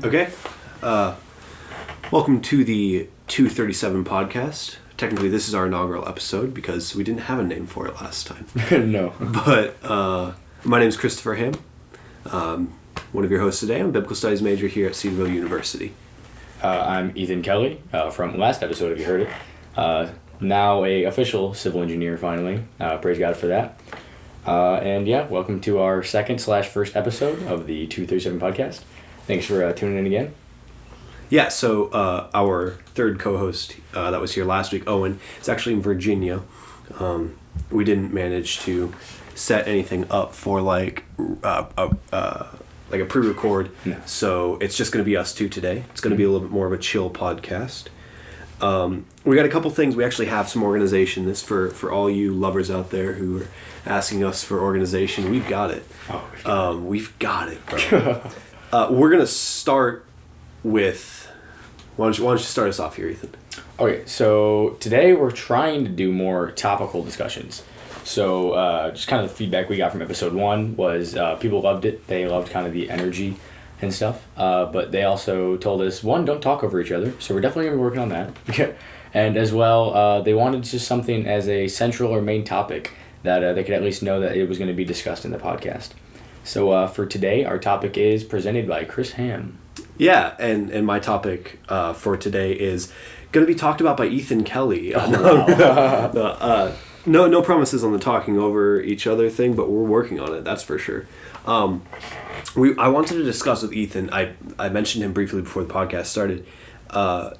Okay. Welcome to the 237 podcast. Technically, this is our inaugural episode because we didn't have a name for it last time. No. But my name is Christopher Ham. One of your hosts today. I'm a biblical studies major here at Cedarville University. I'm Ethan Kelly from last episode, if you heard it. Now a official civil engineer, finally. Praise God for that. And yeah, welcome to our second/first episode of the 237 podcast. Thanks for tuning in again. Yeah, so our third co-host that was here last week, Owen, is actually in Virginia. We didn't manage to set anything up for like a pre-record, No. So it's just going to be us two today. It's going to be a little bit more of a chill podcast. We got a couple things. We actually have some organization. This for all you lovers out there who are asking us for organization. We've got it. We've got it, bro. We're going to start with... Why don't you start us off here, Ethan? Okay, so today we're trying to do more topical discussions. So just kind of the feedback we got from episode 1 was people loved it. They loved kind of the energy and stuff. But they also told us, one, don't talk over each other. So we're definitely going to be working on that. And as well, they wanted just something as a central or main topic that they could at least know that it was going to be discussed in the podcast. So for today, our topic is presented by Chris Ham. Yeah, and my topic for today is going to be talked about by Ethan Kelly. No promises on the talking over each other thing, but we're working on it, that's for sure. I wanted to discuss with Ethan, I mentioned him briefly before the podcast started, that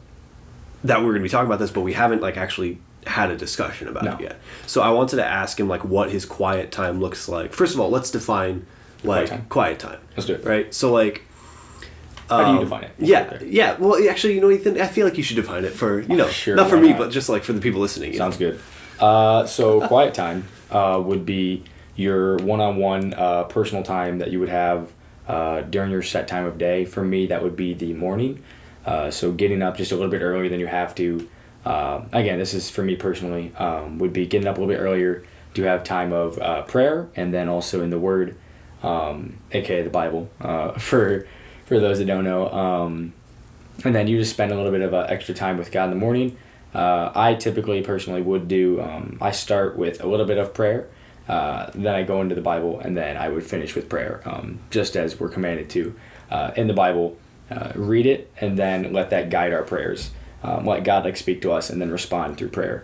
we were going to be talking about this, but we haven't actually had a discussion about it yet. So I wanted to ask him what his quiet time looks like. First of all, let's define quiet time. Let's do it. Right? So how do you define it? Yeah. Well, actually, Ethan, I feel like you should define it for, sure, not for me, but just for the people listening. Sounds good. So quiet time would be your one-on-one personal time that you would have during your set time of day. For me, that would be the morning. So getting up just a little bit earlier than you have to. Again, this is for me personally, would be getting up a little bit earlier to have time of prayer, and then also in the Word, aka the Bible, for those that don't know. And then you just spend a little bit of extra time with God in the morning. I typically personally would do, I start with a little bit of prayer, then I go into the Bible, and then I would finish with prayer, just as we're commanded to in the Bible. Read it, and then let that guide our prayers. Let God speak to us, and then respond through prayer.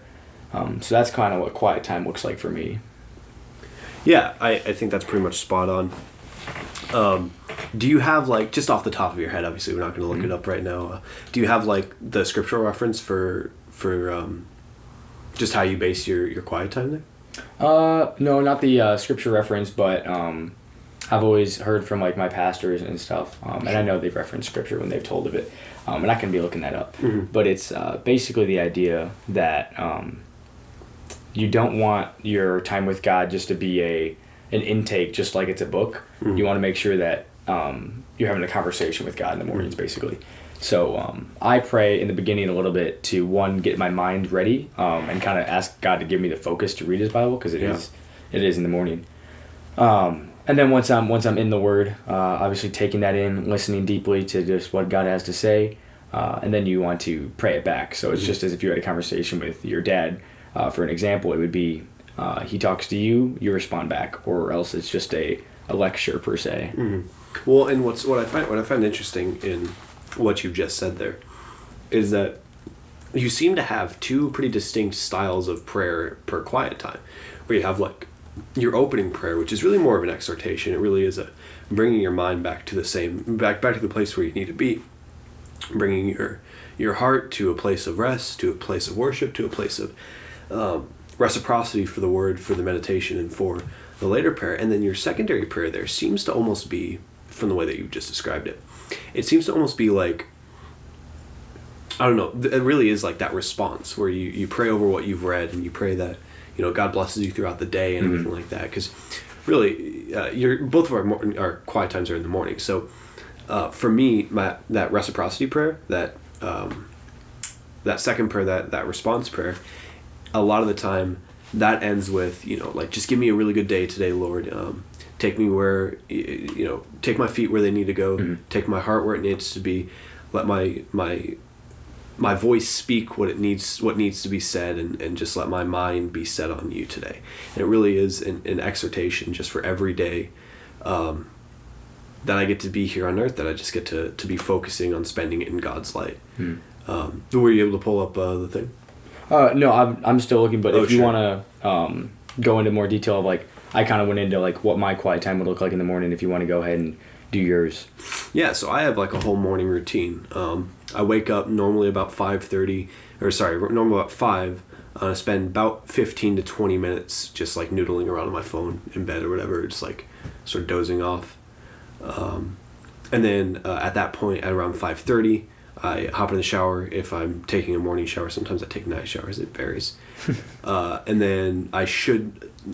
So that's kind of what quiet time looks like for me. Yeah, I think that's pretty much spot on. Do you have, just off the top of your head, obviously we're not going to look it up right now, do you have, the scriptural reference for just how you base your quiet time there? No, not the scripture reference, but I've always heard from, my pastors and stuff, and I know they've referenced scripture when they've told of it, and I can be looking that up. Mm-hmm. But it's basically the idea that you don't want your time with God just to be an intake, just like it's a book. Mm-hmm. You want to make sure that you're having a conversation with God in the mornings, basically. So I pray in the beginning a little bit to, one, get my mind ready and kind of ask God to give me the focus to read His Bible, because it is in the morning. And then once I'm in the Word, obviously taking that in, listening deeply to just what God has to say, and then you want to pray it back. So it's just as if you had a conversation with your dad. For an example, it would be he talks to you, you respond back, or else it's just a lecture per se. Mm-hmm. Well, and what I find interesting in what you've just said there is that you seem to have two pretty distinct styles of prayer per quiet time, where you have your opening prayer, which is really more of an exhortation. It really is a bringing your mind back to the place where you need to be, bringing your heart to a place of rest, to a place of worship, to a place of reciprocity for the Word, for the meditation, and for the later prayer. And then your secondary prayer there seems to almost be, from the way that you just described it, it seems to almost be I don't know, it really is that response where you pray over what you've read, and you pray that God blesses you throughout the day and everything like that. Because really, both of our quiet times are in the morning. So for me, that reciprocity prayer, that second prayer, that response prayer, a lot of the time that ends with just give me a really good day today, Lord. take me where, take my feet where they need to go, take my heart where it needs to be, let my voice speak what needs to be said, and just let my mind be set on you today. And it really is an exhortation just for every day that I get to be here on earth, that I just get to be focusing on spending it in God's light. Were you able to pull up the thing? No, I'm still looking, but if you sure. want to go into more detail of like, I kind of went into like what my quiet time would look like in the morning, if you want to go ahead and do yours. Yeah, so I have like a whole morning routine. I wake up normally about 5:30, normally about 5. I spend about 15 to 20 minutes just like noodling around on my phone in bed or whatever, just like sort of dozing off. And then at that point, at around 5:30, I hop in the shower. If I'm taking a morning shower, sometimes I take night showers, it varies. And then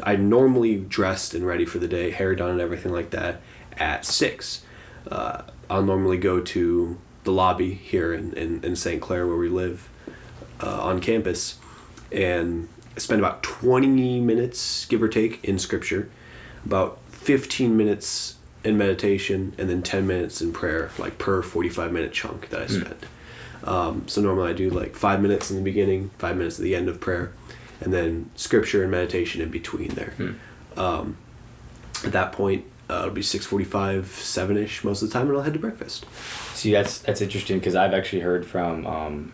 I'm normally dressed and ready for the day, hair done and everything like that, at 6. I'll normally go to the lobby here in St. Clair where we live on campus, and spend about 20 minutes, give or take, in scripture, about 15 minutes in meditation, and then 10 minutes in prayer, like per 45-minute chunk that I spend. So normally I do like 5 minutes in the beginning, 5 minutes at the end of prayer, and then scripture and meditation in between there. At that point, it'll be 6:45, 7ish most of the time, and I'll head to breakfast. See, that's interesting, because I've actually heard from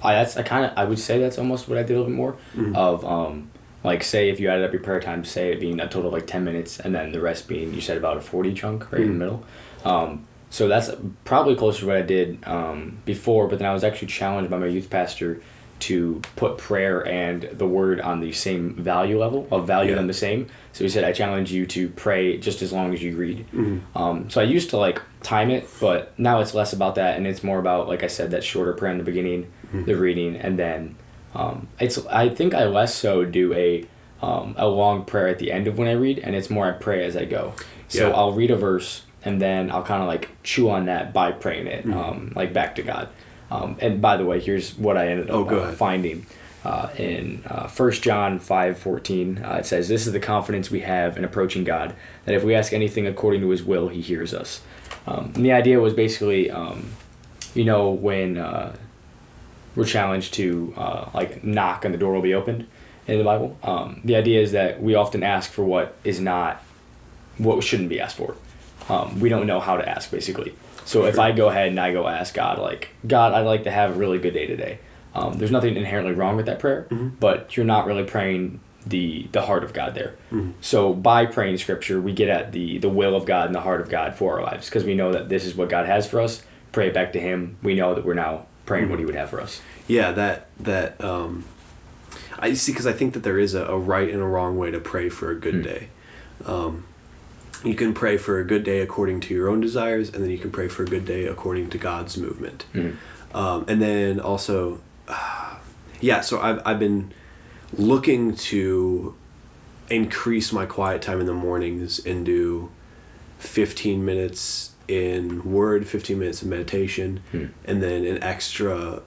I would say that's almost what I did a little bit more of like, say if you added up your prayer time, say it being a total of like 10 minutes, and then the rest being, you said, about a 40 chunk right in the middle. So that's probably closer to what I did before, but then I was actually challenged by my youth pastor to put prayer and the word on the same value level, of value them the same. So he said, I challenge you to pray just as long as you read. So I used to like time it, but now it's less about that, and it's more about, like I said, that shorter prayer in the beginning, the reading, and then I think I less so do a long prayer at the end of when I read, and it's more I pray as I go. So I'll read a verse, and then I'll kind of like chew on that by praying it, like back to God. And by the way, here's what I ended up finding in 1 John 5:14. It says, "This is the confidence we have in approaching God, that if we ask anything according to His will, He hears us." And the idea was basically, when we're challenged to like knock and the door will be opened in the Bible. The idea is that we often ask for what shouldn't be asked for. We don't know how to ask, basically. So if I go ahead and I go ask God, like, God, I'd like to have a really good day today. There's nothing inherently wrong with that prayer, but you're not really praying the heart of God there. So by praying Scripture, we get at the will of God and the heart of God for our lives, because we know that this is what God has for us. Pray it back to Him. We know that we're now praying what He would have for us. Yeah, I see, because I think that there is a right and a wrong way to pray for a good day. You can pray for a good day according to your own desires, and then you can pray for a good day according to God's movement. And then also, so I've been looking to increase my quiet time in the mornings and do 15 minutes in word, 15 minutes in meditation, and then an extra,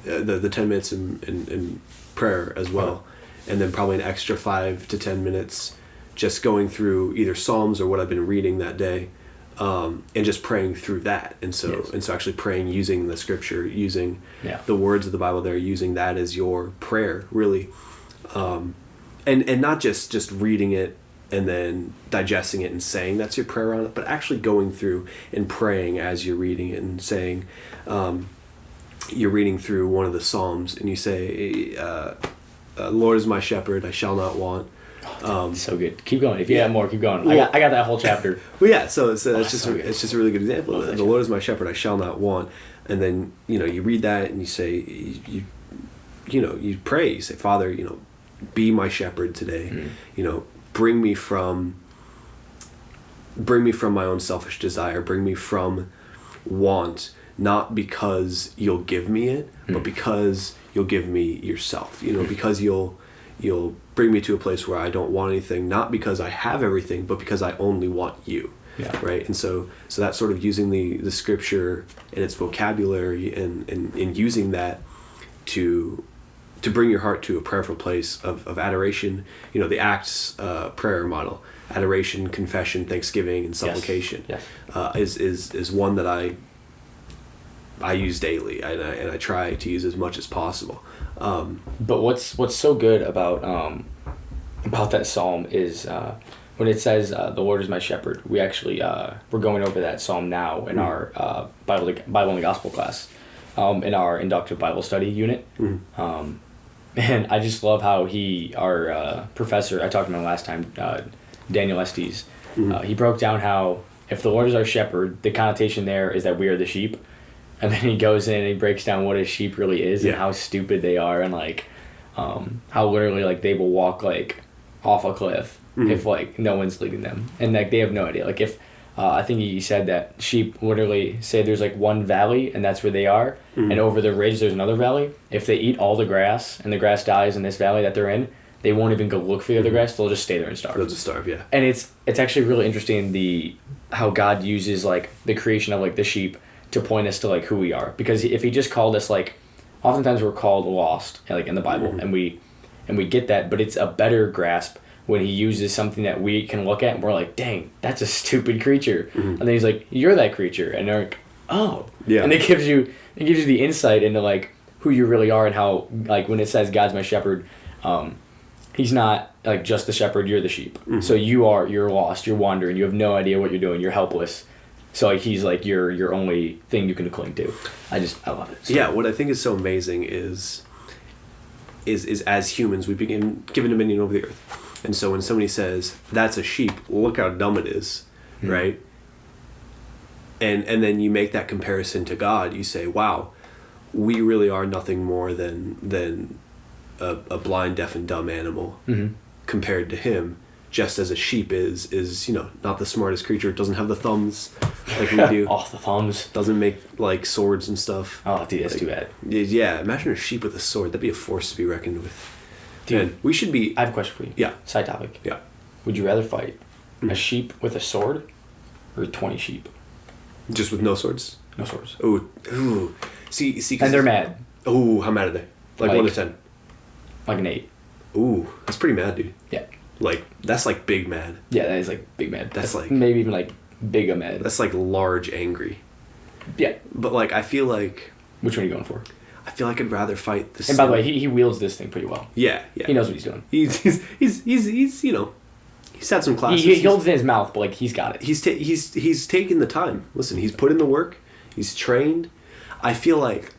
the 10 minutes in prayer as well, and then probably an extra 5 to 10 minutes just going through either Psalms or what I've been reading that day, and just praying through that. And so actually praying using the Scripture, using the words of the Bible there, using that as your prayer, really. And not just reading it and then digesting it and saying that's your prayer on it, but actually going through and praying as you're reading it, and saying, you're reading through one of the Psalms and you say, Lord is my shepherd, I shall not want. So good. Keep going. If you have more, keep going. Well, I got that whole chapter. Well, yeah. So it's just a really good example. The Lord is my shepherd; I shall not want. And then you read that and you say, you pray. You say, Father, be my shepherd today. Bring me from my own selfish desire. Bring me from want, not because you'll give me it, but because you'll give me yourself. Because you'll bring me to a place where I don't want anything, not because I have everything, but because I only want you. Right? And so that's sort of using the Scripture and its vocabulary and using that to to bring your heart to a prayerful place of adoration. You know, the Acts prayer model, adoration, confession, thanksgiving, and supplication, Yes. Is one that I use daily, and I try to use as much as possible. But what's so good about that psalm is when it says the Lord is my shepherd. We actually we're going over that psalm now in our Bible and the Gospel class, in our inductive Bible study unit. And I just love how our professor, I talked to him last time, Daniel Estes, he broke down how if the Lord is our shepherd, the connotation there is that we are the sheep. And then he goes in and he breaks down what a sheep really is and how stupid they are, and like how literally like they will walk like off a cliff if like no one's leading them, and like they have no idea. Like if I think he said that sheep literally say there's like one valley and that's where they are, and over the ridge there's another valley. If they eat all the grass and the grass dies in this valley that they're in, they won't even go look for the other grass. They'll just stay there and starve. They'll just starve, yeah. And it's actually really interesting how God uses like the creation of like the sheep to point us to like who we are, because if he just called us, like oftentimes we're called lost like in the Bible, and we get that, but it's a better grasp when he uses something that we can look at and we're like, dang, that's a stupid creature, and then he's like, you're that creature, and they're like, oh yeah, and it gives you the insight into like who you really are, and how like when it says God's my shepherd, he's not like just the shepherd, you're the sheep. So you're lost, you're wandering, you have no idea what you're doing, you're helpless. So like he's like your only thing you can cling to. I love it. So. Yeah, what I think is so amazing is as humans we've been given dominion over the earth, and so when somebody says that's a sheep, look how dumb it is, right? And then you make that comparison to God. You say, wow, we really are nothing more than a blind, deaf, and dumb animal compared to Him. Just as a sheep is not the smartest creature. It doesn't have the thumbs like we do. Off the thumbs. Doesn't make like swords and stuff. Oh, dude, that's too bad. Yeah, imagine a sheep with a sword. That'd be a force to be reckoned with. Dude, and we should be. I have a question for you. Yeah. Side topic. Yeah. Would you rather fight a sheep with a sword or 20 sheep? Just with no swords? No swords. Ooh. See. And they're mad. Ooh, how mad are they? Like 1 to 10. Like an 8. Ooh, that's pretty mad, dude. Yeah. Like, that's like big mad. Yeah, that is like big mad. That's like... Maybe even like big mad. That's like large angry. Yeah. But like, I feel like... Which one are you going for? I feel like I'd rather fight the... And by the way, he wields this thing pretty well. Yeah. He knows what he's doing. He's he's had some classes. He holds it in his mouth, but like he's got it. He's taken the time. Listen, he's put in the work. He's trained. I feel like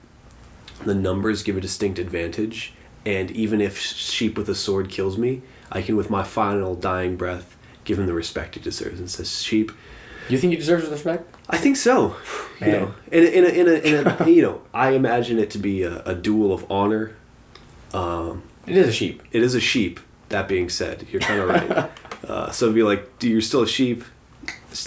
the numbers give a distinct advantage, and even if sheep with a sword kills me, I can, with my final dying breath, give him the respect he deserves. And says, sheep. You think he deserves respect? I think so. Man. In a I imagine it to be a duel of honor. It is a sheep. It is a sheep. That being said, you're kind of right. So it'd be like, you're still a sheep.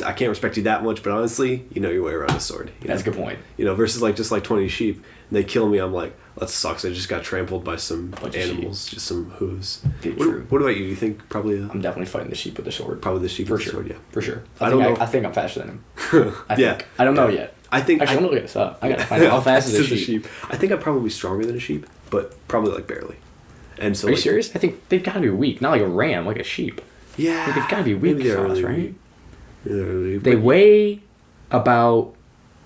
I can't respect you that much, but honestly, you know your way around a sword. That's a good point. Versus like just like 20 sheep, and they kill me, I'm like, that sucks. I just got trampled by some animals, just some hooves. True. What about you? You think probably? I'm definitely fighting the sheep with the sword. Probably the sheep for with sure. the sword, yeah. For sure. I think I'm faster than him. Yeah. I don't know yet. Actually, I'm gonna look this up. I gotta find out how fast is a sheep. I think I'm probably stronger than a sheep, but probably like barely. And so, are you serious? I think they've got to be weak, not like a ram, like a sheep. Yeah, like they've got to be weak sauce, right? They weigh about.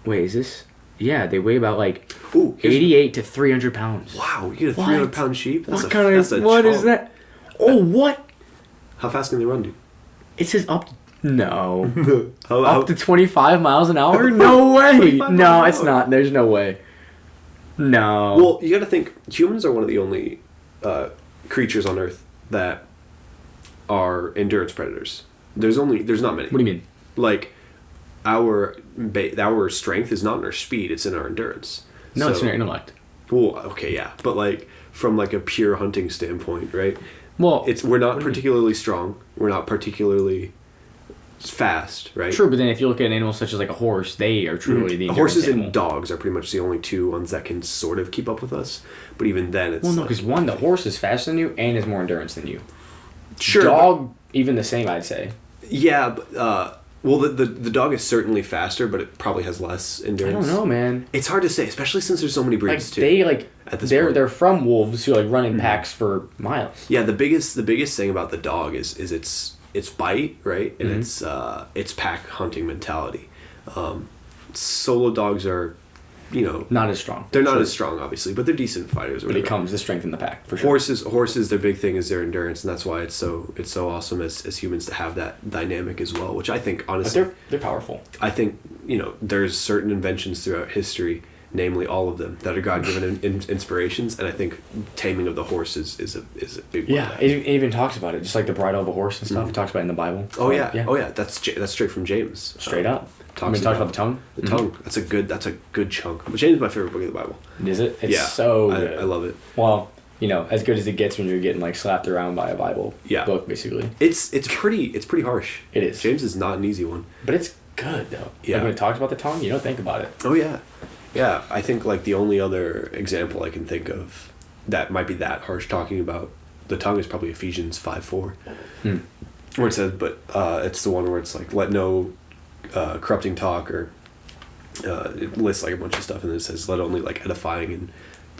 Wait, is this? Yeah, they weigh about like 88 to 300 pounds. Wow, you get a 300-pound sheep? What is that? Oh, what? How fast can they run, dude? It says up. No. Up to 25 miles an hour? No way. No, it's not. There's no way. No. Well, you got to think humans are one of the only creatures on Earth that are endurance predators. There's not many. What do you mean? Like our strength is not in our speed; it's in our endurance. No, it's in our intellect. Well, okay, yeah, but like from like a pure hunting standpoint, right? Well, we're not particularly strong. We're not particularly fast, right? True, but then if you look at animals such as like a horse, they are truly the endurance horses animal. And dogs are pretty much the only two ones that can sort of keep up with us. But even then, it's because the horse is faster than you and has more endurance than you. Sure, dog even the same, I'd say. Yeah, but Well, the dog is certainly faster, but it probably has less I endurance. don't know, man. It's hard to say, especially since there's so many breeds too. At this point. They're from wolves who like run in packs for miles. Yeah, the biggest thing about the dog is its bite, right, and its pack hunting mentality. Solo dogs are, not as strong. They're not as strong, obviously, but they're decent fighters. But it comes the strength in the pack for sure. Horses, their big thing is their endurance, and that's why it's so awesome as humans to have that dynamic as well. Which I think, honestly, they're powerful. I think there's certain inventions throughout history, namely all of them, that are God-given inspirations, and I think taming of the horse is a big one. Yeah, it even talks about it, just like the bridle of a horse and stuff. It talks about it in the Bible. Oh yeah. That's straight from James. Straight up. Talks about the tongue. The tongue. That's a good chunk. But James is my favorite book of the Bible. Is it? It's so good. I love it. Well, as good as it gets when you're getting like slapped around by a Bible book, basically. It's pretty harsh. It is. James is not an easy one. But it's good though. Yeah. Like when it talks about the tongue, you don't think about it. Oh yeah. Yeah, I think like the only other example I can think of that might be that harsh talking about the tongue is probably Ephesians 5:4, where it says, but it's the one where it's like, let no corrupting talk, or it lists like a bunch of stuff, and then it says, let only like edifying and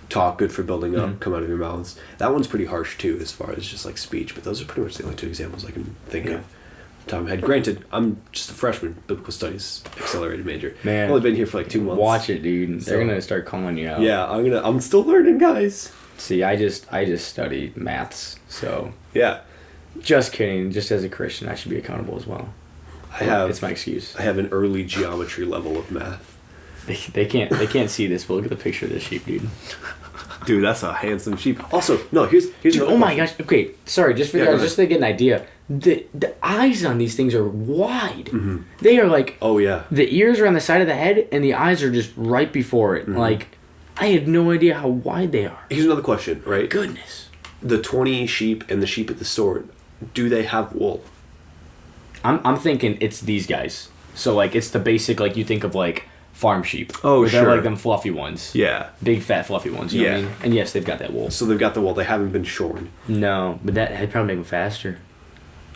talk good for building up come out of your mouths. That one's pretty harsh too, as far as just like speech, but those are pretty much the only two examples I can think of. Time had. Granted, I'm just a freshman, biblical studies accelerated major. Man, I've only been here for like 2 months. Watch it, dude. They're gonna start calling you out. Yeah, I'm still learning, guys. See, I just studied maths, so yeah. Just kidding. Just as a Christian, I should be accountable as well. It's my excuse. I have an early geometry level of math. They can't see this, but look at the picture of this sheep, dude. Dude, that's a handsome sheep. Also, no, here's dude, oh my gosh. Okay, sorry, just to get an idea. The eyes on these things are wide. Mm-hmm. They are like, oh yeah, the ears are on the side of the head and the eyes are just right before it. Mm-hmm. Like, I had no idea how wide they are. Here's another question, right? Goodness. The 20 sheep and the sheep at the store, do they have wool? I'm thinking it's these guys. So like it's the basic, like you think of like farm sheep. Oh, sure. They're like them fluffy ones. Yeah. Big fat fluffy ones. You know what I mean? And yes, they've got that wool. So they've got the wool. They haven't been shorn. No, but that'd probably make them faster.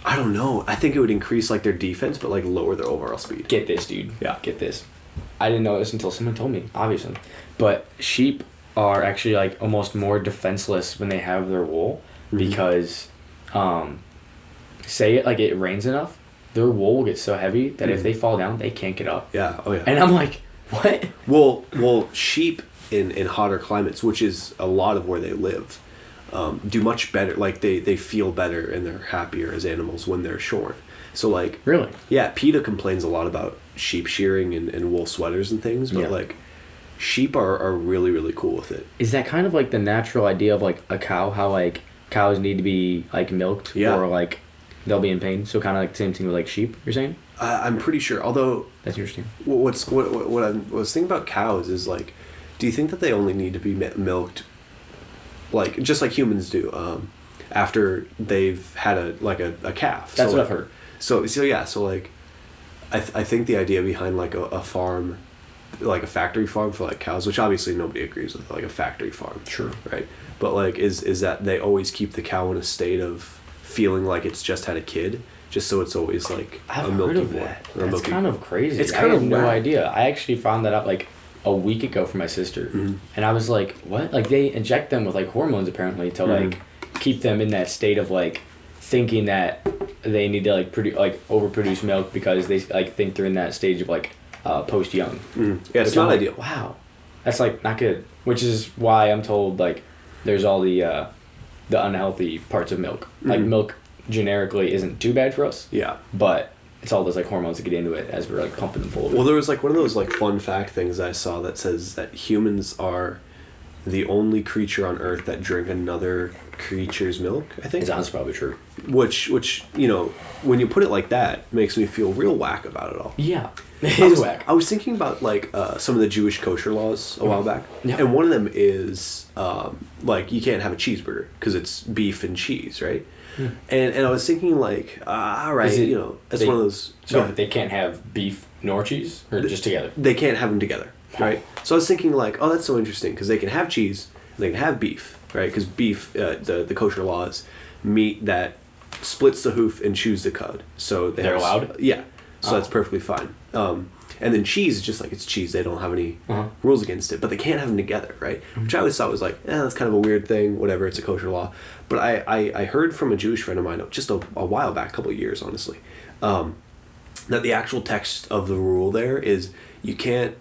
I don't know. I think it would increase like their defense, but like lower their overall speed. Get this, dude. Yeah. Get this. I didn't know this until someone told me, obviously. But sheep are actually like almost more defenseless when they have their wool because, say it rains enough, their wool will get so heavy that if they fall down, they can't get up. Yeah. Oh yeah. And I'm like, what? Well, sheep in hotter climates, which is a lot of where they live, do much better. Like they feel better and they're happier as animals when they're shorn. So like really, yeah, PETA complains a lot about sheep shearing and wool sweaters and things, but like sheep are really really cool with it. Is that kind of like the natural idea of like a cow? How like cows need to be like milked or like they'll be in pain. So kind of like the same thing with like sheep. You're saying? I'm pretty sure. Although that's interesting. What I was thinking about cows is like, do you think that they only need to be milked, like just like humans do, after they've had a calf? That's what I've heard. So like, I think the idea behind like a farm, like a factory farm for like cows, which obviously nobody agrees with, like a factory farm. Sure. Right. But like, is that they always keep the cow in a state of feeling like it's just had a kid, just so it's always like a milky boy. That's kind of crazy. It's kind of no idea. I actually found that out like a week ago for my sister, and I was like, what? Like they inject them with like hormones apparently to like keep them in that state of like thinking that they need to like overproduce milk because they like think they're in that stage of like post young. Yeah, it's not ideal. Wow, that's like not good. Which is why I'm told like there's all the unhealthy parts of milk. Like milk generically isn't too bad for us. Yeah. But it's all those like hormones that get into it as we're like pumping them full of it. Well, there was like one of those like fun fact things I saw that says that humans are the only creature on Earth that drink another creature's milk, I think. That's probably true. Which when you put it like that, makes me feel real whack about it all. Yeah. I was thinking about like some of the Jewish kosher laws a while back, and one of them is like you can't have a cheeseburger because it's beef and cheese, right? And I was thinking like, all right, that's one of those. So they can't have beef nor cheese, or just together. They can't have them together, right? So I was thinking like, oh, that's so interesting because they can have cheese and they can have beef, right? Because beef, the kosher laws, meat that splits the hoof and chews the cud. So they're allowed. Yeah. so that's perfectly fine. And then cheese is just like it's cheese. They don't have any rules against it, but they can't have them together, right? Which I always thought was like, that's kind of a weird thing. Whatever, it's a kosher law. But I heard from a Jewish friend of mine just a while back, a couple of years, honestly, that the actual text of the rule there is you can't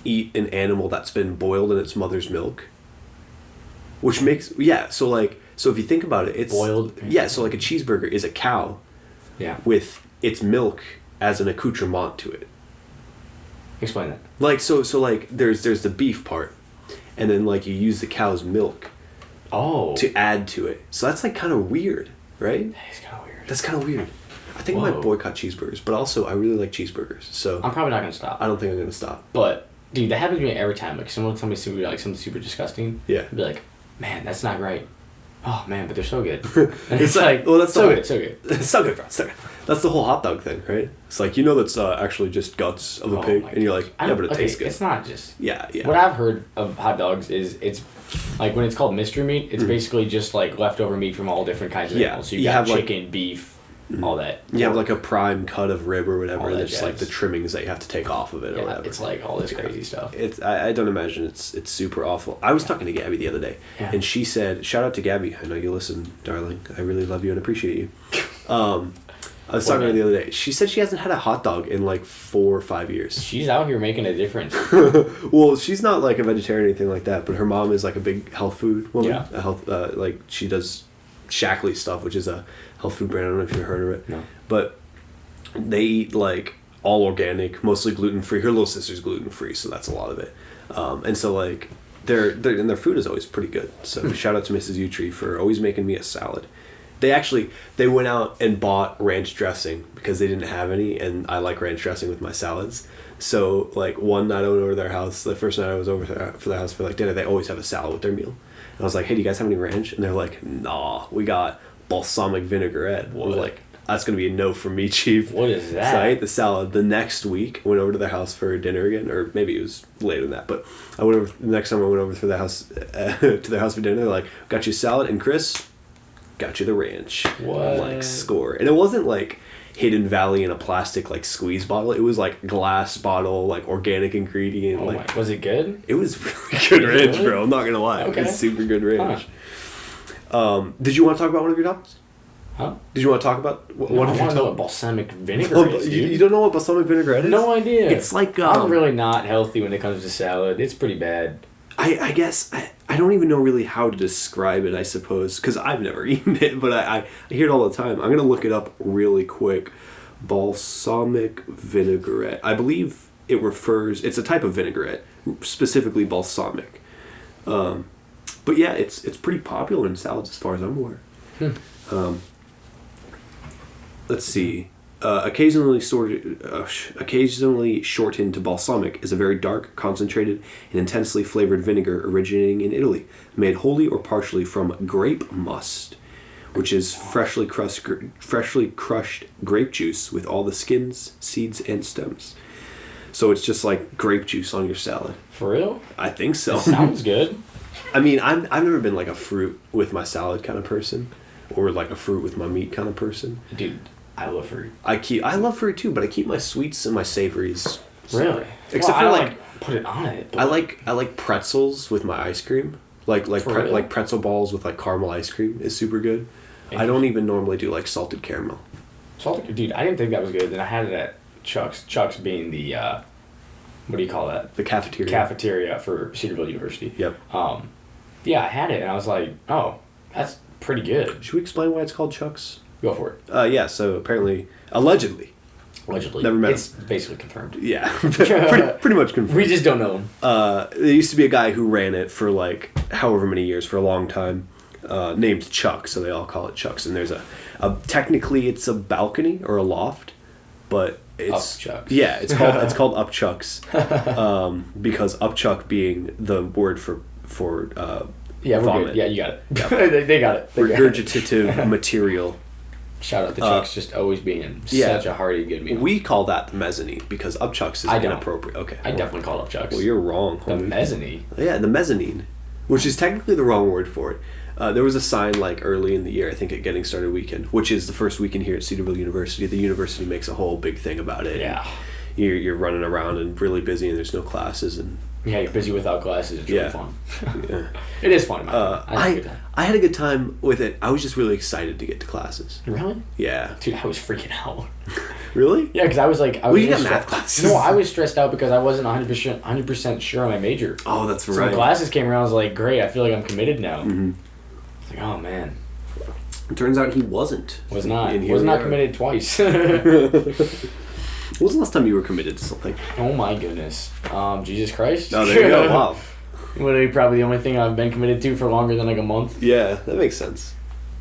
eat an animal that's been boiled in its mother's milk. Which makes so if you think about it, it's boiled. Yeah, so like a cheeseburger is a cow. Yeah. With its milk as an accoutrement to it. Explain that. Like so like there's the beef part, and then like you use the cow's milk. To add to it, so that's like kind of weird, right? That's kind of weird. That's kind of weird. I think I might boycott cheeseburgers, but also I really like cheeseburgers, so I'm probably not gonna stop. I don't think I'm gonna stop. But dude, that happens to me every time. Like someone will tell me something super disgusting. Yeah. I'd be like, man, that's not right. Oh man, but they're so good. And it's like, well, that's so good. It's so good, bro. So good. That's the whole hot dog thing, right? It's like, that's actually just guts of a pig, and you're like, but it tastes good. It's not just. Yeah. What I've heard of hot dogs is it's like when it's called mystery meat, it's basically just like leftover meat from all different kinds of animals. So you got chicken, beef, all that. You have like a prime cut of rib or whatever, and it's like the trimmings that you have to take off of it or whatever. It's like all this crazy stuff. I don't imagine it's super awful. I was talking to Gabby the other day, and she said, shout out to Gabby. I know you listen, darling. I really love you and appreciate you. I was talking to her the other day. She said she hasn't had a hot dog in like 4 or 5 years. She's out here making a difference. Well, she's not like a vegetarian or anything like that, but her mom is like a big health food woman. Yeah. A health, like she does Shackley stuff, which is a health food brand. I don't know if you've heard of it. No. But they eat like all organic, mostly gluten free. Her little sister's gluten free, so that's a lot of it. And so like their food is always pretty good. So shout out to Mrs. Utri for always making me a salad. They went out and bought ranch dressing because they didn't have any, and I like ranch dressing with my salads. So like one night I went over to their house. The first night I was over for their house for like dinner, they always have a salad with their meal. And I was like, hey, do you guys have any ranch? And they're like, nah, we got balsamic vinaigrette. I was like, that's going to be a no from me, Chief. What is that? So I ate the salad. The next week, I went over to their house for dinner again, or maybe it was later than that. But I went over the next time I went over to their house for dinner. They're like, got you salad, and Chris, got you the ranch. What? Like, score. And it wasn't like Hidden Valley in a plastic like squeeze bottle. It was like glass bottle, like organic ingredient. Was it good? It was really good ranch, bro. I'm not gonna lie. Okay. It was super good ranch. Did you want to talk about one of your topics? Huh? Did you want to talk about I want to know what balsamic vinaigrette is, dude. You don't know what balsamic vinaigrette is? No idea. It's like I'm really not healthy when it comes to salad. It's pretty bad. I guess I don't even know really how to describe it, I suppose, because I've never eaten it, but I hear it all the time. I'm going to look it up really quick. Balsamic vinaigrette. I believe it's a type of vinaigrette, specifically balsamic. But yeah, it's pretty popular in salads as far as I'm aware. Let's see. Occasionally shortened to balsamic is a very dark, concentrated, and intensely flavored vinegar originating in Italy, made wholly or partially from grape must, which is freshly crushed grape juice with all the skins, seeds, and stems. So it's just like grape juice on your salad. For real? I think so. That sounds good. I mean, I've never been like a fruit with my salad kind of person, or like a fruit with my meat kind of person. Dude, I love fruit. I love fruit too, but I keep my sweets and my savories. Really? Except for like put it on it. I like pretzels with my ice cream. Like pretzel balls with like caramel ice cream is super good. I don't even normally do like salted caramel. Dude, I didn't think that was good. Then I had it at Chuck's. Chuck's being the what do you call that? The cafeteria. Cafeteria for Cedarville University. Yep. Yeah, I had it and I was like, oh, that's pretty good. Should we explain why it's called Chuck's? Go for it. Yeah, so apparently, allegedly. Never met him. It's basically confirmed. Yeah, pretty much confirmed. We just don't know him. There used to be a guy who ran it for like however many years, for a long time, named Chuck, so they all call it Chuck's. And there's technically it's a balcony or a loft, but it's Upchucks. Yeah, it's called Upchucks, because upchuck being the word for yeah, we're vomit. good. Yeah, you got it. Yep. they got it. Regurgitative material. Shout out to Chuck's just always being such a hearty good meal. We call that the mezzanine because Upchucks is inappropriate. Okay. I definitely call it Upchucks. Well, you're wrong. The mezzanine? Yeah, the mezzanine. which is technically the wrong word for it. There was a sign like early in the year, I think at Getting Started Weekend, which is the first weekend here at Cedarville University. The university makes a whole big thing about it. Yeah. You're running around and really busy, and there's no classes. And yeah, you're busy without classes. It's really fun. Yeah. It is fun. I had a good time with it. I was just really excited to get to classes. Really? Yeah. Dude, I was freaking out. Really? Yeah, because I was like... you got math classes. No, I was stressed out because I wasn't 100% sure on my major. Oh, that's right. So when classes came around, I was like, great, I feel like I'm committed now. Mm-hmm. I was like, oh, man. It turns out he wasn't. Was not committed twice. When was the last time you were committed to something? Oh, my goodness. Jesus Christ. Oh, there you go. Wow. Literally probably the only thing I've been committed to for longer than like a month. Yeah, that makes sense.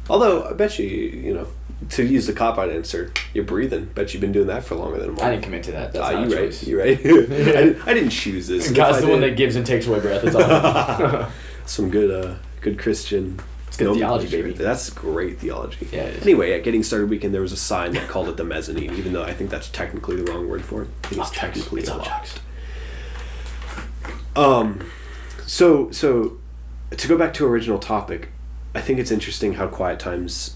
Although, I bet you, to use the cop-out answer, you're breathing. Bet you've been doing that for longer than a month. I didn't commit to that. That's not a choice. You're right. I didn't choose this. God's the one that gives and takes away breath. That's all. Some good Christian... It's good theology, baby. Right. That's great theology. Yeah, it is. Anyway, at Getting Started Weekend, there was a sign that called it the mezzanine, even though I think that's technically the wrong word for it. I think it's technically it's a objects. So to go back to original topic, I think it's interesting how quiet times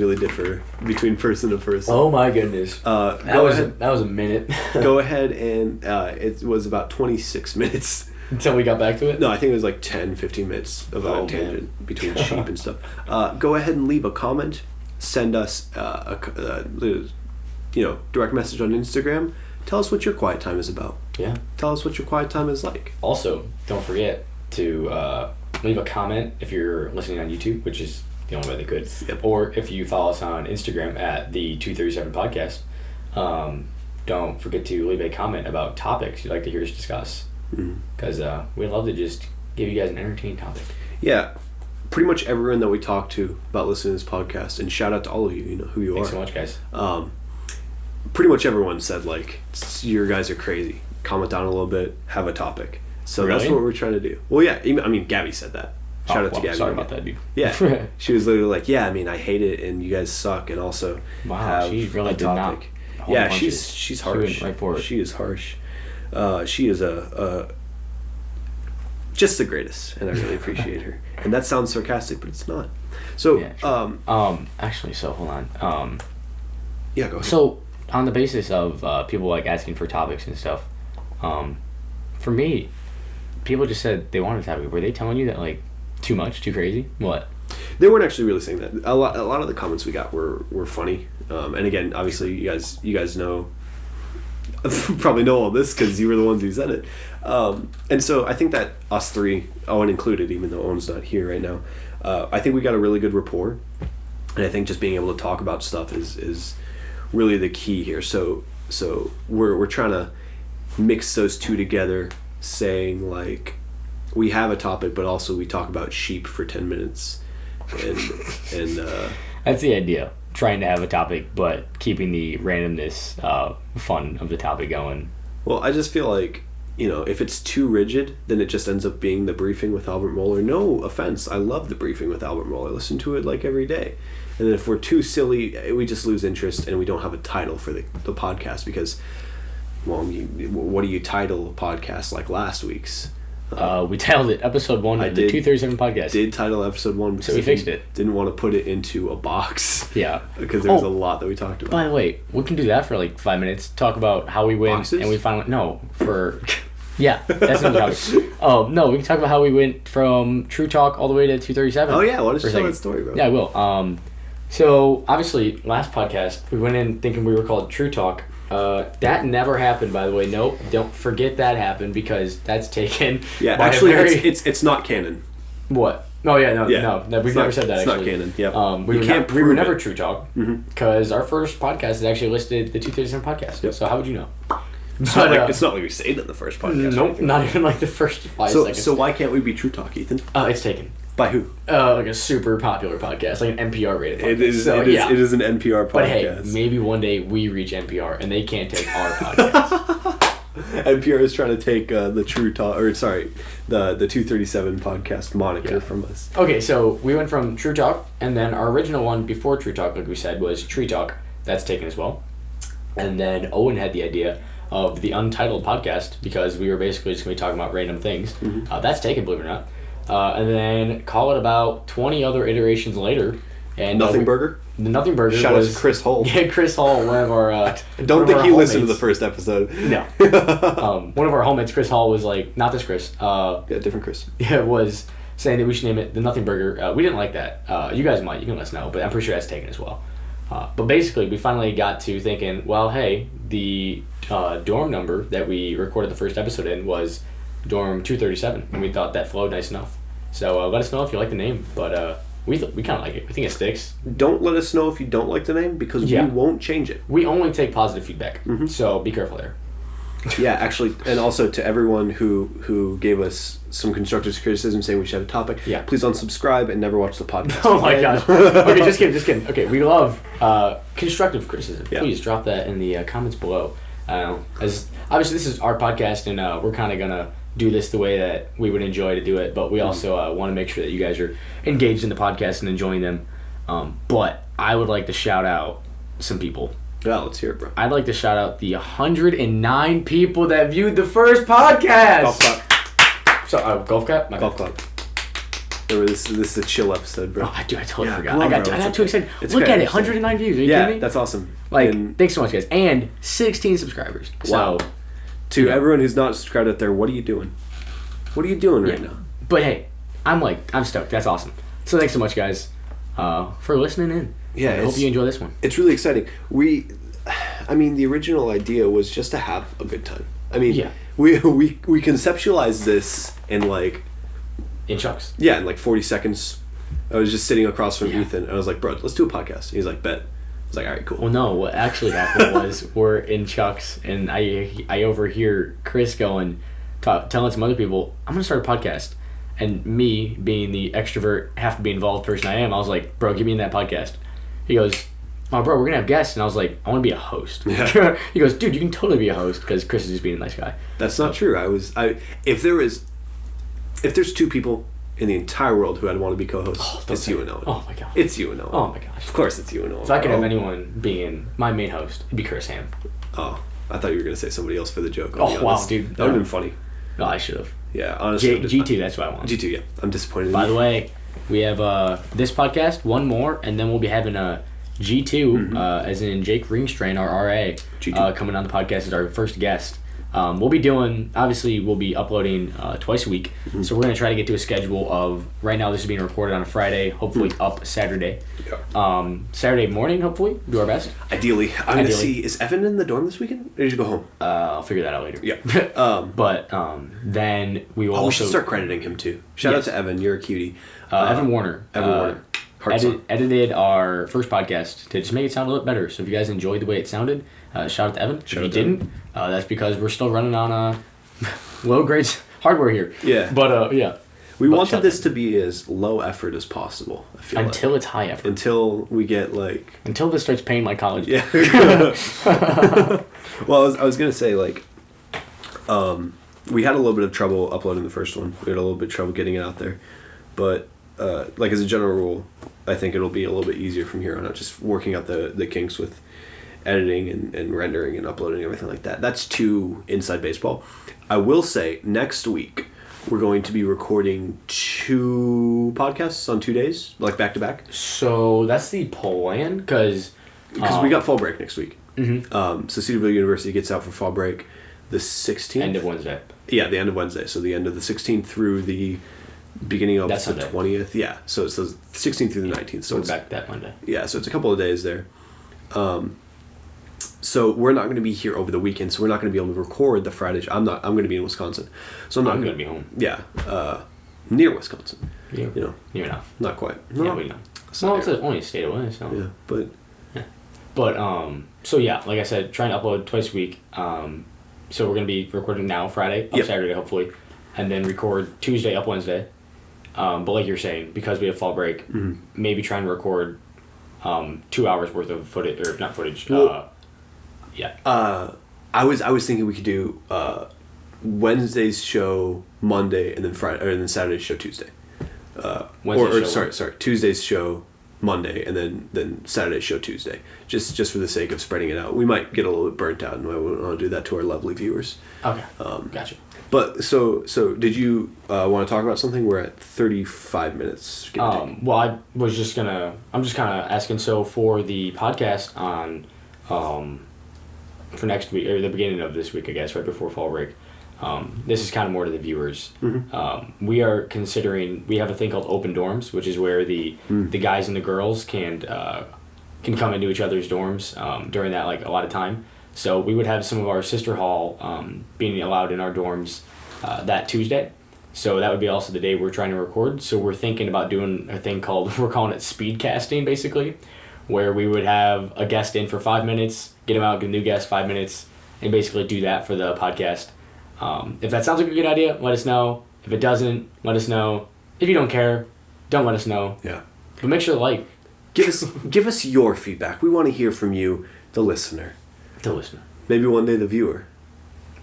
really differ between person to person. Oh my goodness. That was a minute. Go ahead and it was about 26 minutes. Until we got back to it? No, I think it was like 10, 15 minutes of a tangent between sheep and stuff. Go ahead and leave a comment. Send us direct message on Instagram. Tell us what your quiet time is about. Yeah. Tell us what your quiet time is like. Also, don't forget to leave a comment if you're listening on YouTube, which is the only way they could. Yep. Or if you follow us on Instagram at the237podcast. Don't forget to leave a comment about topics you'd like to hear us discuss. Because we'd love to just give you guys an entertaining topic. Yeah. Pretty much everyone that we talk to about listening to this podcast, and shout out to all of you, you know who you Thanks are. so much, guys. Pretty much everyone said, like, your guys are crazy. Comment down a little bit, have a topic. So really? That's what we're trying to do. Well, yeah, I mean, Gabby said that. Shout out to Gabby. Sorry about that, dude. Yeah. She was literally like, yeah, I mean, I hate it, and you guys suck, and also have she really a did topic. not. Yeah, she's harsh. She went right for it. She is harsh. She is just the greatest, and I really appreciate her. And that sounds sarcastic, but it's not. So, yeah, sure. Actually, so hold on. Yeah, go ahead. So, on the basis of people like asking for topics and stuff, for me, people just said they wanted a topic. Were they telling you that like too much, too crazy? What? They weren't actually really saying that. A lot of the comments we got were funny. And again, obviously, you guys know. Probably know all this because you were the ones who said it. And so I think that us three, Owen included, even though Owen's not here right now, I think we got a really good rapport. And I think just being able to talk about stuff is really the key here. So we're trying to mix those two together, saying like we have a topic, but also we talk about sheep for 10 minutes. And that's the idea. Trying to have a topic, but keeping the randomness, fun of the topic going. Well, I just feel like, if it's too rigid, then it just ends up being the briefing with Albert Mohler. No offense, I love the briefing with Albert Mohler. I listen to it like every day. And then if we're too silly, we just lose interest and we don't have a title for the podcast because, well, what do you title a podcast like last week's? We titled it Episode 1 of the 237 podcast. Did title Episode 1 because so we fixed it. Didn't want to put it into a box. Yeah. Because there was a lot that we talked about. By the way, we can do that for like 5 minutes. Talk about how we went. Boxes? And we finally... No, for... Yeah, that's another topic. Oh, no, we can talk about how we went from True Talk all the way to 237. Oh, yeah. Why don't you tell that story, bro? Yeah, I will. So, obviously, last podcast, we went in thinking we were called True Talk. That never happened, by the way. Nope, don't forget that happened because that's taken. Yeah, actually, it's not canon. What? Oh yeah, no, we've never said that. It's actually. not canon. Yeah, we were never True Talk because our first podcast is actually listed the 237 podcast. Yep. So how would you know? It's not like we say it in the first podcast. Nope, not even like the first 5 seconds. So why can't we be True Talk, Ethan? It's taken. By who? Like a super popular podcast, like an NPR rated podcast. It is an NPR podcast. But hey, maybe one day we reach NPR and they can't take our podcast. NPR is trying to take the True Talk, the 237 podcast moniker from us. Okay, so we went from True Talk, and then our original one before True Talk, like we said, was Tree Talk. That's taken as well. And then Owen had the idea of the Untitled podcast because we were basically just going to be talking about random things. That's taken, believe it or not. And then call it about 20 other iterations later. And Nothing Burger? The Nothing Burger Shout out to Chris Hull. Yeah, Chris Hull, one of our... I don't think he listened to the first episode. No. One of our homies, Chris Hall, was like... Not this Chris. Yeah, different Chris. Yeah, was saying that we should name it the Nothing Burger. We didn't like that. You guys might. You can let us know. But I'm pretty sure that's taken as well. But basically, we finally got to thinking, well, hey, the dorm number that we recorded the first episode in was dorm 237. And we thought that flowed nice enough. So let us know if you like the name. But... We kind of like it. We think it sticks. Don't let us know if you don't like the name because we won't change it. We only take positive feedback, so be careful there. Yeah, actually, and also to everyone who gave us some constructive criticism saying we should have a topic, please unsubscribe and never watch the podcast. Oh my gosh. Okay, just kidding. Okay, we love constructive criticism. Yeah. Please drop that in the comments below. As obviously this is our podcast and we're kind of going to do this the way that we would enjoy to do it, but we also want to make sure that you guys are engaged in the podcast and enjoying them. But I would like to shout out some people. Yeah, let's hear it, bro. I'd like to shout out the 109 people that viewed the first podcast. Golf clap. So, golf clap? Golf clap. Remember, this is a chill episode, bro. Oh, I totally forgot. On, I got too excited. It's Look okay, at it, 109 views. Are you kidding me? That's awesome. Thanks so much, guys. And 16 subscribers. Wow. So, to everyone who's not subscribed out there, what are you doing? What are you doing right now? But hey, I'm stoked. That's awesome. So thanks so much, guys, for listening in. Yeah, I hope you enjoy this one. It's really exciting. The original idea was just to have a good time. We conceptualized this in chunks. Yeah, in 40 seconds. I was just sitting across from Ethan, and I was like, bro, let's do a podcast. And he's like, bet. I was like, all right, cool. Well, no, what actually happened was we're in Chuck's, and I overhear Chris telling some other people, I'm going to start a podcast. And me, being the extrovert, have to be involved person I am, I was like, bro, get me in that podcast. He goes, oh, bro, we're going to have guests. And I was like, I want to be a host. Yeah. He goes, dude, you can totally be a host, because Chris is just being a nice guy. That's not true. If there's two people in the entire world who I'd want to be co-hosts, it's you and Owen. Oh, my gosh. It's you and Owen. Oh, my gosh. Of course it's you and Owen. If I could have anyone being my main host, it'd be Chris Ham. Oh, I thought you were going to say somebody else for the joke. Oh, wow, dude. That would have been funny. No, I should have. Yeah, honestly. G2, that's what I want. G2, yeah. I'm disappointed. By the way, we have this podcast, one more, and then we'll be having a G2, as in Jake Ringstrain, our RA, coming on the podcast as our first guest. We'll be uploading twice a week, so we're going to try to get to a schedule of, right now this is being recorded on a Friday, hopefully up Saturday. Yeah. Saturday morning, hopefully, do our best. Ideally. I'm going to see, is Evan in the dorm this weekend, or did you go home? I'll figure that out later. Yeah. But then we will we should start crediting him too. Shout out to Evan, you're a cutie. Evan Warner. Edited our first podcast to just make it sound a little better. So if you guys enjoyed the way it sounded, shout out to Evan. If you didn't, that's because we're still running on low grades hardware here. Yeah. But yeah. We wanted this to be as low effort as possible, I feel until it's high effort. Until we get until this starts paying my college. Yeah. Well, I was going to say we had a little bit of trouble uploading the first one. We had a little bit of trouble getting it out there. But as a general rule, I think it'll be a little bit easier from here on out, just working out the kinks with editing and rendering and uploading and everything like that. That's too inside baseball. I will say, next week, we're going to be recording 2 podcasts on 2 days, back to back. So that's the plan, because we got fall break next week. Mm-hmm. So Cedarville University gets out for fall break the 16th. End of Wednesday. Yeah, the end of Wednesday. So the end of the 16th through the beginning of the Sunday. 20th. Yeah, so it's the 16th through the 19th. So we're it's back that Monday. Yeah, so it's a couple of days there. So we're not going to be here over the weekend, so we're not going to be able to record the Friday. I'm going to be in Wisconsin. So I'm going to be home. Yeah. Near Wisconsin. Yeah. Near enough. Not quite. No. Yeah, we know. Well, it's only a state away, so. Yeah, but. Yeah. But, so yeah, like I said, trying to upload twice a week. So we're going to be recording now Friday, up Saturday, hopefully. And then record Tuesday, up Wednesday. But like you're saying, because we have fall break, maybe try and record 2 hours worth of footage, or not footage, I was thinking we could do Wednesday's show Monday and then Friday, or then Saturday's show Tuesday. Tuesday's show Monday, and then Saturday show Tuesday, just for the sake of spreading it out. We might get a little bit burnt out, and I wouldn't want to do that to our lovely viewers. Okay. Gotcha. But so did you want to talk about something? We're at 35 minutes. Well, I'm just kind of asking. So for the podcast on, for next week or the beginning of this week, I guess, right before fall break. This is kind of more to the viewers. Mm-hmm. We are considering, we have a thing called open dorms, which is where the guys and the girls can come into each other's dorms during that, like, a lot of time. So we would have some of our sister hall being allowed in our dorms that Tuesday. So that would be also the day we're trying to record. So we're thinking about doing a thing called, we're calling it speed casting, basically, where we would have a guest in for 5 minutes, get him out, get a new guest 5 minutes, and basically do that for the podcast. If that sounds like a good idea, let us know. If it doesn't, let us know. If you don't care, don't let us know. Yeah. But make sure to like. Give us your feedback. We want to hear from you, the listener. The listener. Maybe one day the viewer.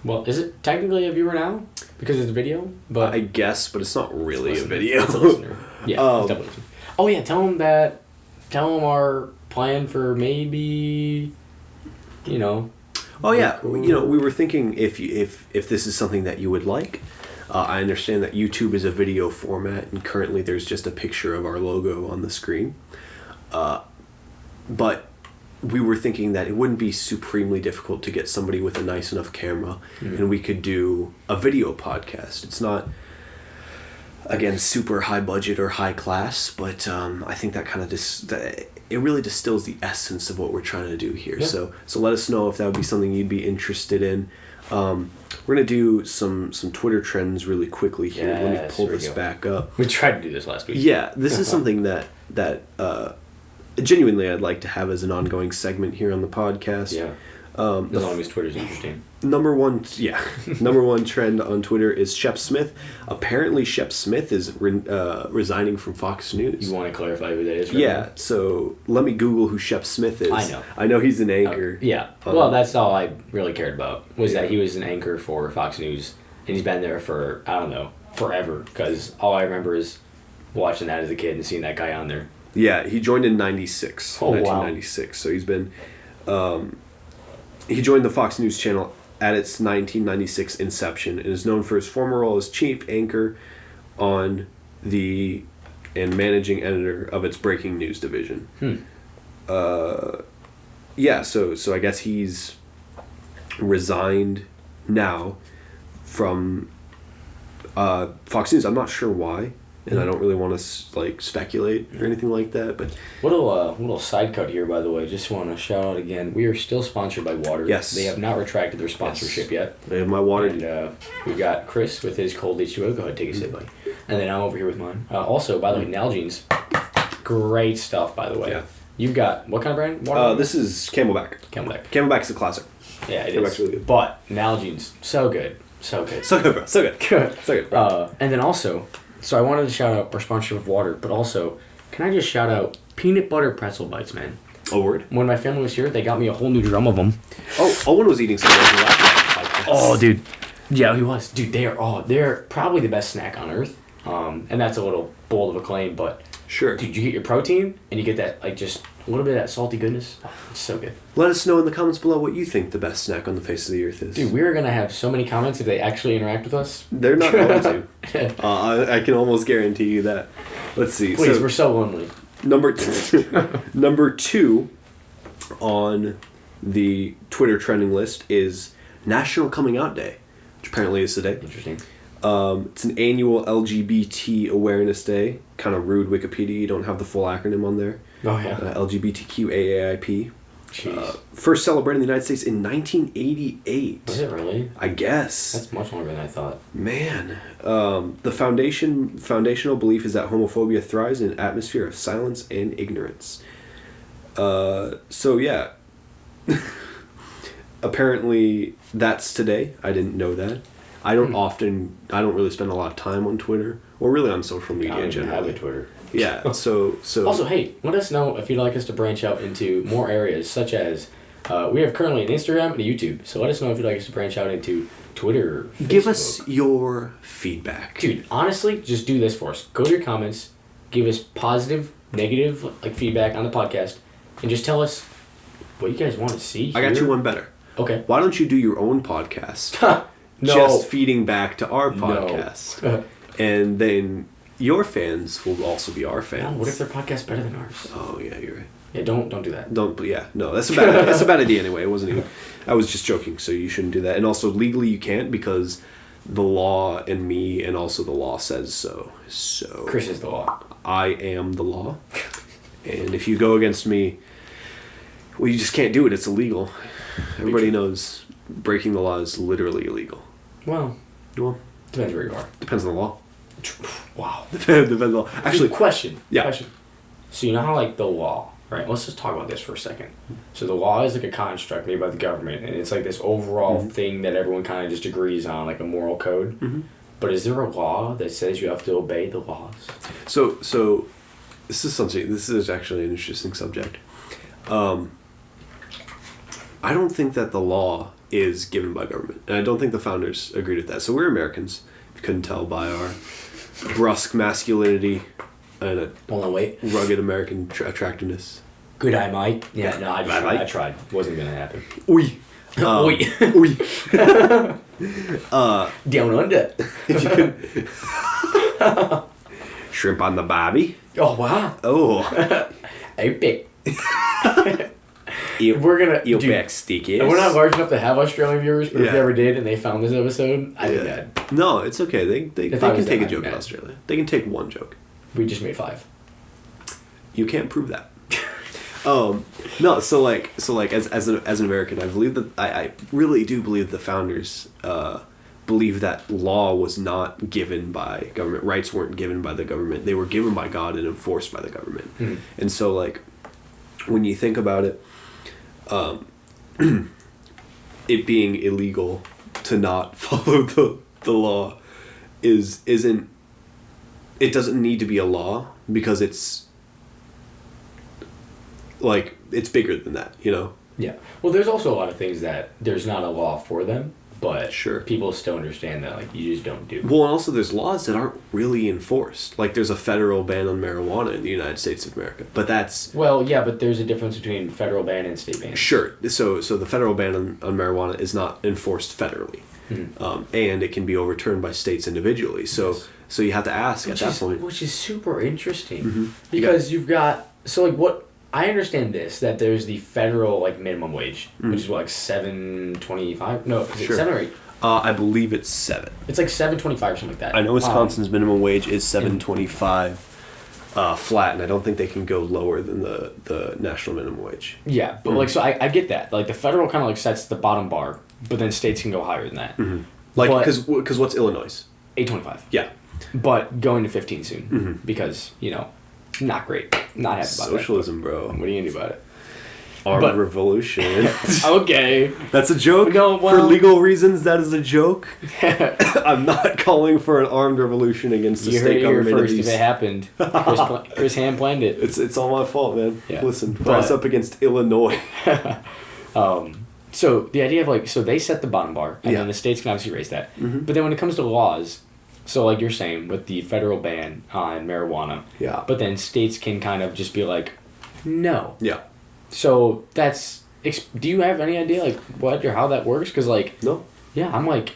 Well, is it technically a viewer now? Because it's a video? But I guess, but it's not really a video. It's a listener. Yeah, it's definitely a listener. Oh yeah, tell them our plan for maybe, Oh yeah, cool. we were thinking if this is something that you would like. I understand that YouTube is a video format, and currently there's just a picture of our logo on the screen. But we were thinking that it wouldn't be supremely difficult to get somebody with a nice enough camera, and we could do a video podcast. It's not, again, super high budget or high class, but I think that kind of it really distills the essence of what we're trying to do here. Yeah. So let us know if that would be something you'd be interested in. We're going to do some Twitter trends really quickly here. Yes, let me pull this back up. We tried to do this last week. Yeah, this is something that genuinely I'd like to have as an ongoing segment here on the podcast. Yeah. As long as Twitter's interesting. Number one trend on Twitter is Shep Smith. Apparently, Shep Smith is resigning from Fox News. You want to clarify who that is? Yeah, so let me Google who Shep Smith is. I know he's an anchor. Yeah. Well, that's all I really cared about, was that he was an anchor for Fox News, and he's been there for, I don't know, forever, because all I remember is watching that as a kid and seeing that guy on there. Yeah, he joined in 1996, so he's been... he joined the Fox News channel at its 1996 inception and is known for his former role as chief anchor on and managing editor of its breaking news division. Yeah, so I guess he's resigned now from Fox News. I'm not sure why, and I don't really want to speculate or anything like that. But little side cut here, by the way. Just want to shout out again. We are still sponsored by water. Yes, they have not retracted their sponsorship yet. They have my water. And we've got Chris with his cold H2O. Go ahead, take a sip, buddy. And then I'm over here with mine. Also, by the way, Nalgene's, great stuff. By the way, yeah. You've got what kind of brand? Water? This is Camelback. Camelback's a classic. Yeah, it Camelback's is. really good. But Nalgene's so good, so good, so good, bro. So good, good, so good. Bro. And then also. So I wanted to shout out our sponsorship of water, but also, can I just shout out peanut butter pretzel bites, man? Oh, word? When my family was here, they got me a whole new drum of them. Oh, Owen was eating some of those last night. Oh, dude. Yeah, he was. Dude, they're probably the best snack on earth. And that's a little bold of a claim, but... Sure. Dude, you get your protein, and you get that, just a little bit of that salty goodness. Oh, it's so good. Let us know in the comments below what you think the best snack on the face of the earth is. Dude, we're going to have so many comments if they actually interact with us. They're not going to. I can almost guarantee you that. Let's see. Please, we're so lonely. Number two on the Twitter trending list is National Coming Out Day, which apparently is today. Interesting. It's an annual LGBT awareness day. Kind of rude, Wikipedia. You don't have the full acronym on there. Oh, yeah. LGBTQAAIP. Jeez. First celebrated in the United States in 1988. Was it really? I guess. That's much longer than I thought. Man. The foundational belief is that homophobia thrives in an atmosphere of silence and ignorance. So, yeah. Apparently, that's today. I didn't know that. I don't really spend a lot of time on Twitter, or really on social media generally. I don't have a Twitter. Yeah, so... Also, hey, let us know if you'd like us to branch out into more areas, such as... we have currently an Instagram and a YouTube, so let us know if you'd like us to branch out into Twitter, Facebook. Give us your feedback. Dude, honestly, just do this for us. Go to your comments, give us positive negative like feedback on the podcast, and just tell us what you guys want to see. I got you one better. Okay. Why don't you do your own podcast? No. Just feeding back to our podcast. No. And then your fans will also be our fans. No, what if their podcast's better than ours? Oh, yeah, you're right. Yeah, don't do that. That's a bad that's a bad idea anyway. It wasn't even, I was just joking, so you shouldn't do that. And also legally you can't because the law and me and also the law says so. So Chris is the law. I am the law. And if you go against me, well, you just can't do it. It's illegal. Everybody knows breaking the law is literally illegal. Well, depends where you are. Depends on the law. Wow. Depends on the law. Actually, question. Yeah. Question. So you know how like the law, right? Let's just talk about this for a second. So the law is like a construct made by the government, and it's like this overall thing that everyone kind of just agrees on, like a moral code. Mm-hmm. But is there a law that says you have to obey the laws? So this is actually an interesting subject. I don't think that the law is given by government, and I don't think the founders agreed with that. So we're Americans, if you couldn't tell by our brusque masculinity and a rugged American attractiveness. Good eye, mate. Yeah, no, I tried. Wasn't gonna happen. Oi. Oi. Oi. Down under. If you could. Shrimp on the barbie. Oh wow. Oh. Epic. We're gonna back sticky. And we're not large enough to have Australian viewers, but if Yeah. we ever did and they found this episode, I'd be mad. No, it's okay. They If I can was take them, a joke I'd be in mad. Australia. They can take one joke. We just made 5. You can't prove that. No, so as an American, I believe that I really do believe the founders believe that law was not given by government. Rights weren't given by the government. They were given by God and enforced by the government. Mm-hmm. And so like when you think about it, it being illegal to not follow the law isn't. It doesn't need to be a law because it's like it's bigger than that, you know? Yeah. Well, there's also a lot of things that there's not a law for them, but Sure. people still understand that like you just don't do. Well, and also there's laws that aren't really enforced. Like there's a federal ban on marijuana in the United States of America, but that's Well, yeah, but there's a difference between federal ban and state ban. sure. So the federal ban on marijuana is not enforced federally, and it can be overturned by states individually. So so you have to ask at that point, which is super interesting because you've got what. I understand that there's the federal like minimum wage, which is what, like $7.25? No, is it 7 or 8? I believe it's 7. It's like $7.25 or something like that. I know Wisconsin's minimum wage is $7.25 flat, and I don't think they can go lower than the national minimum wage. Yeah, but like so I get that. Like the federal kind of like sets the bottom bar, but then states can go higher than that. Like because what's Illinois? $8.25. Yeah. But going to 15 soon because not great. Not happy about Socialism, bro. What are you gonna do about it? Armed revolution. Okay. That's a joke? No, well, for legal reasons, that is a joke. I'm not calling for an armed revolution against the state government. You heard it here first if it happened. Chris Ham planned it. It's all my fault, man. Yeah. Listen, put us up against Illinois. So the idea of so they set the bottom bar, and then the states can obviously raise that. But then when it comes to laws, so like you're saying with the federal ban on marijuana, but then states can kind of just be like, no. Yeah. So that's. Do you have any idea like what or how that works? Because no. Yeah, I'm like.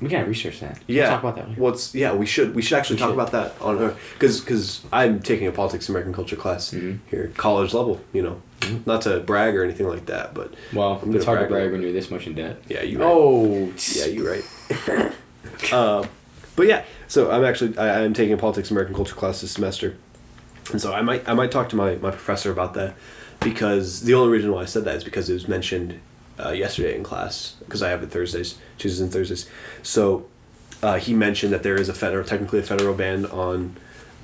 We gotta research that. Yeah. We'll talk about that later. We should actually talk about that on her because I'm taking a politics American culture class here, college level. You know, not to brag or anything like that, but it's hard to brag when you're this much in debt. Yeah, you. Right. Oh. Yeah, you're right. But yeah, so I'm taking a politics American culture class this semester, and so I might talk to my professor about that because the only reason why I said that is because it was mentioned yesterday in class because I have it Tuesdays and Thursdays. So he mentioned that there is technically a federal ban on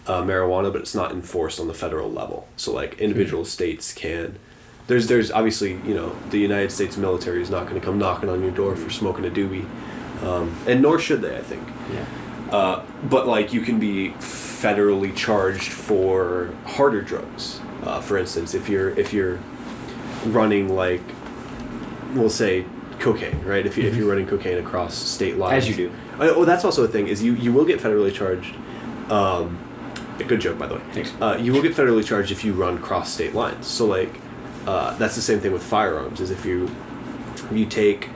marijuana, but it's not enforced on the federal level. So like individual states can. There's obviously the United States military is not going to come knocking on your door for smoking a doobie. And nor should they, I think. Yeah. But like you can be federally charged for harder drugs. For instance, if you're running like, we'll say cocaine, right? If you're running cocaine across state lines, as you do. Oh, that's also a thing. Is you will get federally charged, Good joke, by the way. Thanks. You will get federally charged if you run cross state lines. So, like, that's the same thing with firearms. Is if you take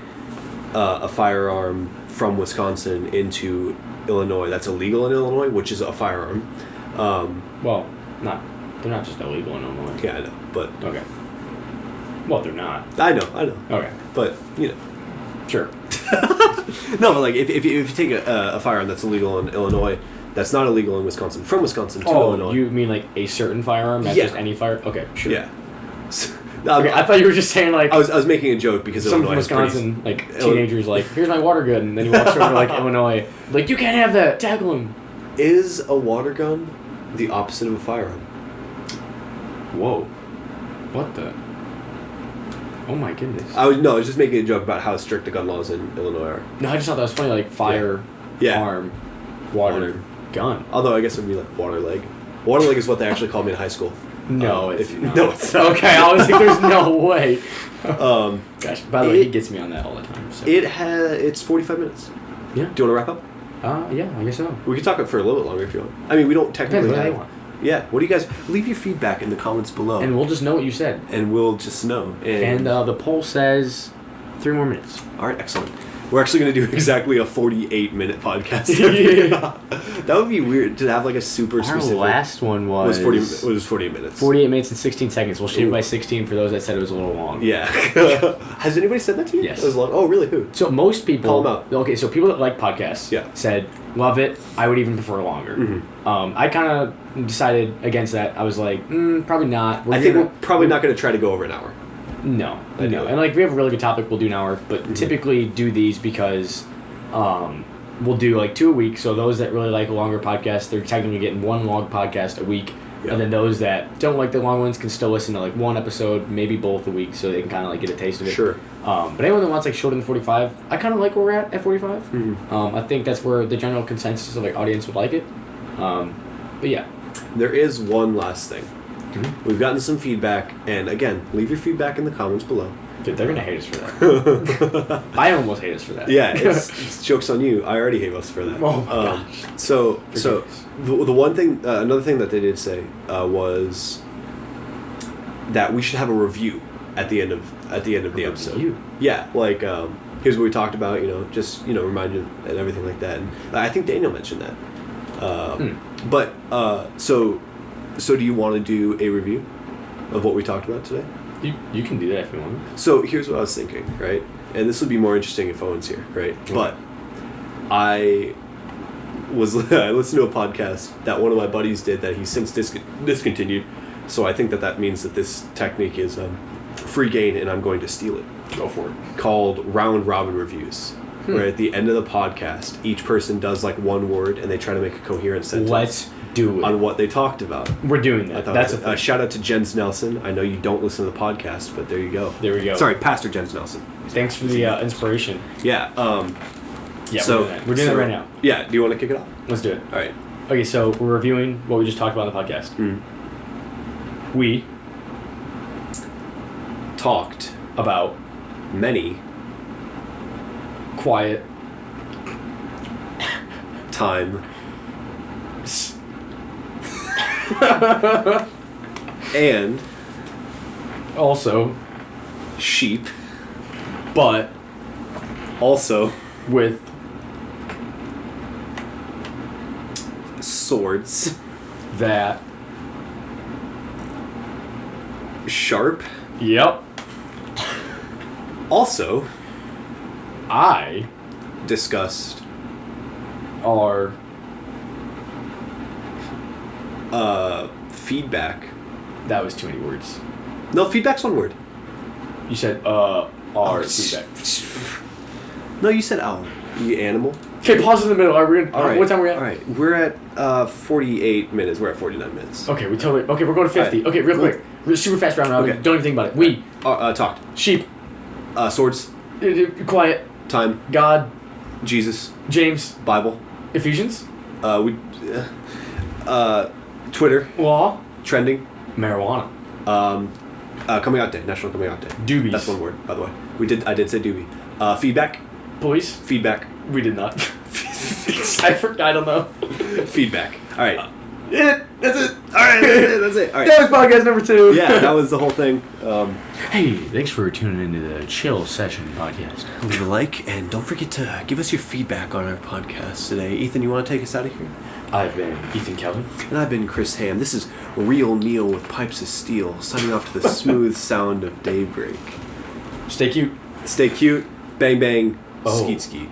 a firearm from Wisconsin into Illinois, that's illegal in Illinois, which is a firearm. Well, they're not just illegal in Illinois. Yeah, I know, but okay. Well, they're not. I know. Okay, but sure. No, but like if you take a firearm that's illegal in Illinois, that's not illegal in Wisconsin. From Wisconsin to Illinois. Oh, you mean like a certain firearm, not just any fire? Okay, sure. Yeah. Okay, I thought you were just saying like I was making a joke because some Illinois from Wisconsin teenagers like, here's my water gun, and then he walks over to like Illinois, like, you can't have that, tackle him. Is a water gun the opposite of a firearm? Whoa, what the? Oh my goodness. I was just making a joke about how strict the gun laws in Illinois are. No, I just thought that was funny, like fire, arm, water, gun. Although I guess it would be like water leg. Water leg is what they actually called me in high school. No, it's not. No, it's not. Okay, I was like, there's no way. Gosh, by the way, he gets me on that all the time. So. It's 45 minutes. Yeah. Do you want to wrap up? Yeah, I guess so. We can talk for a little bit longer if you want. I mean, we don't technically Depends what have... they want. Yeah, what do you guys... Leave your feedback in the comments below. And we'll just know what you said. And we'll just know. And the poll says 3 more minutes. All right, excellent. We're actually going to do exactly a 48-minute podcast. That would be weird to have like a super specific... Our last one was... It was 48 minutes. 48 minutes and 16 seconds. We'll shave it by 16 for those that said it was a little long. Yeah. Has anybody said that to you? Yes. It was long. Oh, really? Who? So most people... Call them out. Okay, so people that like podcasts said, love it. I would even prefer longer. Mm-hmm. I kind of decided against that. I was like, probably not. I think we're probably not going to try to go over an hour. No. And like, if we have a really good topic, we'll do an hour. But typically do these because we'll do like 2 a week. So those that really like a longer podcast, they're technically getting 1 long podcast a week. Yep. And then those that don't like the long ones can still listen to like 1 episode, maybe both a week, so they can kind of like get a taste of it. Sure. But anyone that wants like shorter than 45, I kind of like where we're at 45. Mm-hmm. I think that's where the general consensus of like audience would like it. But yeah. There is one last thing. Mm-hmm. We've gotten some feedback, and again, leave your feedback in the comments below. Dude, they're gonna hate us for that. I almost hate us for that. Yeah, it's joke's on you. I already hate us for that. Oh my gosh. So the one thing, another thing that they did say was that we should have a review at the end of the episode. Review? Yeah, like here's what we talked about. Just remind you and everything like that. And I think Daniel mentioned that. But so do you want to do a review of what we talked about today? You can do that if you want. So here's what I was thinking, right? And this would be more interesting if Owen's here, right? Okay. But I listened to a podcast that one of my buddies did that he's since discontinued. So I think that means that this technique is free game, and I'm going to steal it. Go for it. Called round robin reviews. Where at the end of the podcast, each person does like one word, and they try to make a coherent sentence. Let's do it. On what they talked about. We're doing that. That's a shout out to Jens Nelson. I know you don't listen to the podcast, but there you go. There we go. Sorry, Pastor Jens Nelson. Thanks for the inspiration. Yeah. Yeah. So we're doing it right now. Yeah. Do you want to kick it off? Let's do it. All right. Okay, so we're reviewing what we just talked about on the podcast. Mm-hmm. We talked about many quiet time and also sheep, but also with swords that sharp. Yep. Also, I discussed our feedback. That was too many words. No, feedback's one word. You said our feedback. No, you said our. You animal. Okay, pause in the middle. All right. What time are we at? All right, we're at 48 minutes. We're at 49 minutes. Okay, we're going to 50. Right. Okay, real quick. Super fast round robin. Okay. Don't even think about it. We talked. Sheep. Swords. Quiet. Time. God. Jesus. James. Bible. Ephesians. Twitter. Law. Trending. Marijuana. Coming out day. National Coming Out Day. Doobies. That's one word, by the way. I did say doobie. Feedback. Police. Feedback. We did not. I don't know. Feedback. All right. That's it. All right, that's it. All right. That was podcast number 2. Yeah, that was the whole thing. Hey, thanks for tuning into the Chill Session podcast. Leave a like, and don't forget to give us your feedback on our podcast today. Ethan, you want to take us out of here? I've been Ethan Kelvin. And I've been Chris Ham. This is Real Neil with Pipes of Steel, signing off to the smooth sound of daybreak. Stay cute. Stay cute. Bang, bang. Oh. Skeet, skeet.